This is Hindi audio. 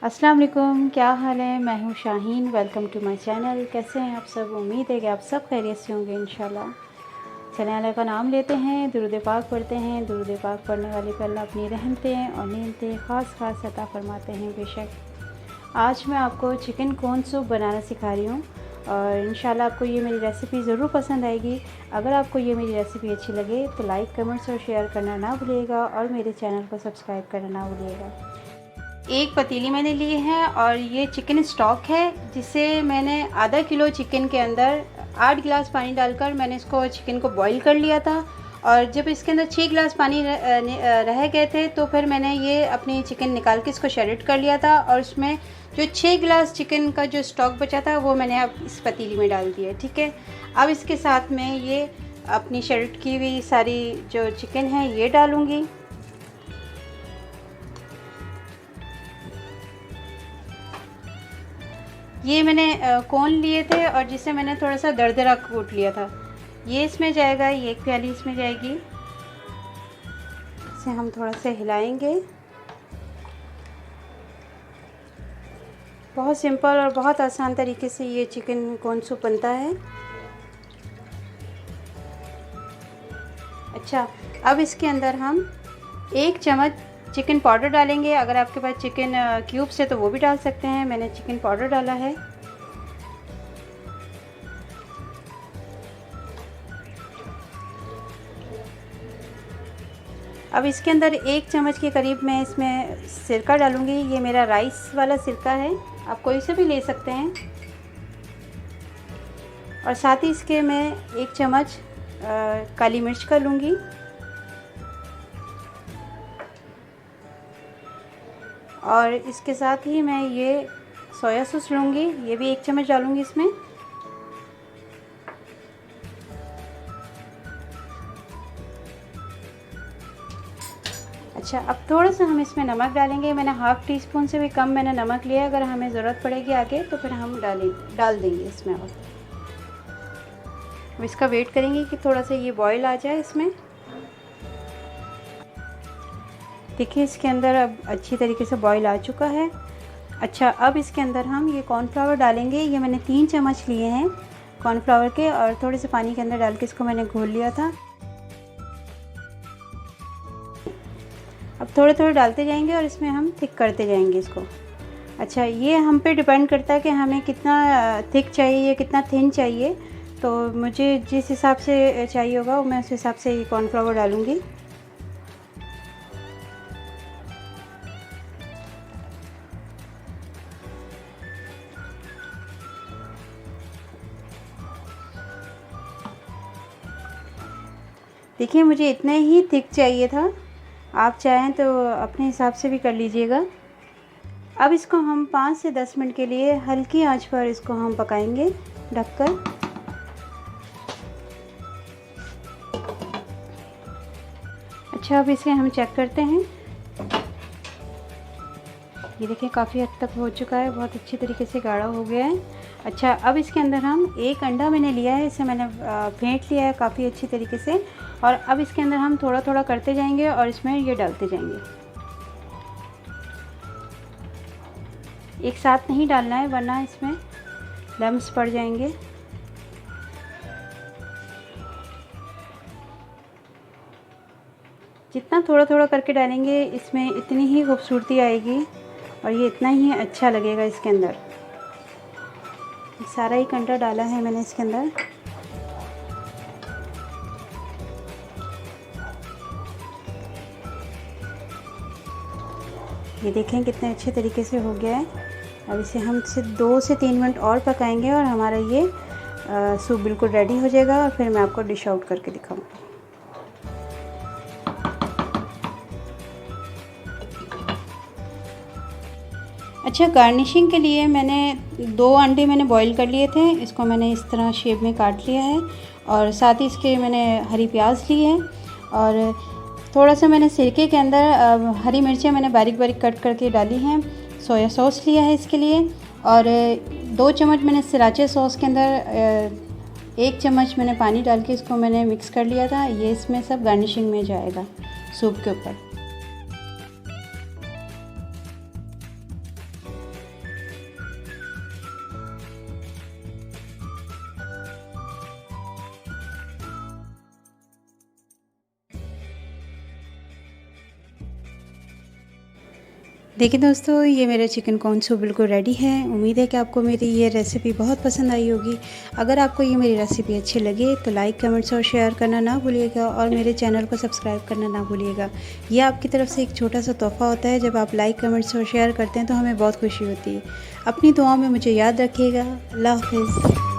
अस्सलाम वालेकुम, क्या हाल है। मैं हूँ Shaheen. Welcome to my channel. कैसे हैं आप सब। उम्मीद है कि आप सब खैरियत से होंगे इंशाल्लाह। चलें अल्लाह का नाम लेते हैं, दुरूद पाक पढ़ते हैं। दुरूद पाक पढ़ने वाले पर अल्लाह अपनी रहमतें और नेमतें ख़ास अता फरमाते हैं बेशक। आज मैं आपको चिकन कॉर्न सूप बनाना सिखा रही हूँ और इंशाल्लाह आपको ये मेरी रेसिपी ज़रूर पसंद आएगी। अगर आपको ये मेरी रेसिपी अच्छी लगे तो लाइक, कमेंट्स और शेयर करना ना भूलिएगा और मेरे चैनल को सब्सक्राइब करना ना भूलिएगा। एक पतीली मैंने ली है और ये चिकन स्टॉक है, जिसे मैंने आधा किलो चिकन के अंदर 8 गिलास पानी डालकर मैंने इसको चिकन को बॉईल कर लिया था। और जब इसके अंदर 6 गिलास पानी रह गए थे तो फिर मैंने ये अपनी चिकन निकाल के इसको शेरेट कर लिया था और उसमें जो 6 गिलास चिकन का जो स्टॉक बचा था वो मैंने अब इस पतीली में डाल दिया। ठीक है, अब इसके साथ में ये अपनी शेरेट की हुई सारी जो चिकन है ये डालूँगी। ये मैंने कॉर्न लिए थे और जिसे मैंने थोड़ा सा दरदरा कूट लिया था, ये इसमें जाएगा। ये एक प्याली इसमें जाएगी। इसे हम थोड़ा सा हिलाएंगे। बहुत सिंपल और बहुत आसान तरीके से ये चिकन कॉर्न सूप बनता है। अच्छा, अब इसके अंदर हम 1 चम्मच चिकन पाउडर डालेंगे। अगर आपके पास चिकन क्यूब्स है तो वो भी डाल सकते हैं। मैंने चिकन पाउडर डाला है। अब इसके अंदर 1 चम्मच के करीब मैं इसमें सिरका डालूंगी। ये मेरा राइस वाला सिरका है, आप कोई से भी ले सकते हैं। और साथ ही इसके मैं 1 चम्मच काली मिर्च का लूँगी। और इसके साथ ही मैं ये सोया सॉस लूँगी, ये भी 1 चम्मच डालूँगी इसमें। अच्छा, अब थोड़ा सा हम इसमें नमक डालेंगे। मैंने ½ टीस्पून से भी कम मैंने नमक लिया है। अगर हमें ज़रूरत पड़ेगी आगे तो फिर हम डाल देंगे इसमें। और अब इसका वेट करेंगे कि थोड़ा सा ये बॉईल आ जाए इसमें। देखिए इसके अंदर अब अच्छी तरीके से बॉईल आ चुका है। अच्छा, अब इसके अंदर हम ये कॉर्नफ्लावर डालेंगे। ये मैंने 3 चम्मच लिए हैं कॉर्नफ्लावर के और थोड़े से पानी के अंदर डाल के इसको मैंने घोल लिया था। अब थोड़े थोड़े डालते जाएंगे और इसमें हम थिक करते जाएंगे इसको। अच्छा, ये हम पे डिपेंड करता है कि हमें कितना थिक चाहिए, कितना थिन चाहिए। तो मुझे जिस हिसाब से चाहिए होगा मैं उस हिसाब से ये कॉर्नफ्लावर डालूँगी। देखिए मुझे इतने ही थिक चाहिए था, आप चाहें तो अपने हिसाब से भी कर लीजिएगा। अब इसको हम 5 से 10 मिनट के लिए हल्की आंच पर इसको हम पकाएंगे ढककर। अच्छा, अब इसे हम चेक करते हैं। ये देखिए काफ़ी हद तक हो चुका है, बहुत अच्छी तरीके से गाढ़ा हो गया है। अच्छा, अब इसके अंदर हम 1 अंडा मैंने लिया है, इसे मैंने फेंट लिया है काफ़ी अच्छी तरीके से। और अब इसके अंदर हम थोड़ा थोड़ा करते जाएंगे और इसमें ये डालते जाएंगे। एक साथ नहीं डालना है वरना इसमें लम्स पड़ जाएंगे। जितना थोड़ा थोड़ा करके डालेंगे इसमें इतनी ही खूबसूरती आएगी और ये इतना ही अच्छा लगेगा इसके अंदर। सारा ही अंडा डाला है मैंने इसके अंदर। ये देखें कितने अच्छे तरीके से हो गया है। अब इसे हम सिर्फ 2 से 3 मिनट और पकाएंगे और हमारा ये सूप बिल्कुल रेडी हो जाएगा और फिर मैं आपको डिश आउट करके दिखाऊंगी। अच्छा, गार्निशिंग के लिए मैंने 2 अंडे मैंने बॉईल कर लिए थे। इसको मैंने इस तरह शेप में काट लिया है और साथ ही इसके मैंने हरी प्याज ली है और थोड़ा सा मैंने सिरके के अंदर हरी मिर्चें मैंने बारीक बारीक कट करके डाली हैं। सोया सॉस लिया है इसके लिए और 2 चम्मच मैंने सराचे सॉस के अंदर 1 चम्मच मैंने पानी डाल के इसको मैंने मिक्स कर लिया था। ये इसमें सब गार्निशिंग में जाएगा सूप के ऊपर। देखिए दोस्तों, ये मेरा चिकन कॉर्न सूप बिल्कुल रेडी है। उम्मीद है कि आपको मेरी ये रेसिपी बहुत पसंद आई होगी। अगर आपको ये मेरी रेसिपी अच्छी लगे तो लाइक, कमेंट्स और शेयर करना ना भूलिएगा और मेरे चैनल को सब्सक्राइब करना ना भूलिएगा। ये आपकी तरफ से एक छोटा सा तोहफ़ा होता है। जब आप लाइक, कमेंट्स और शेयर करते हैं तो हमें बहुत खुशी होती है। अपनी दुआओं में मुझे याद रखिएगा। अल्लाह हाफ़िज़।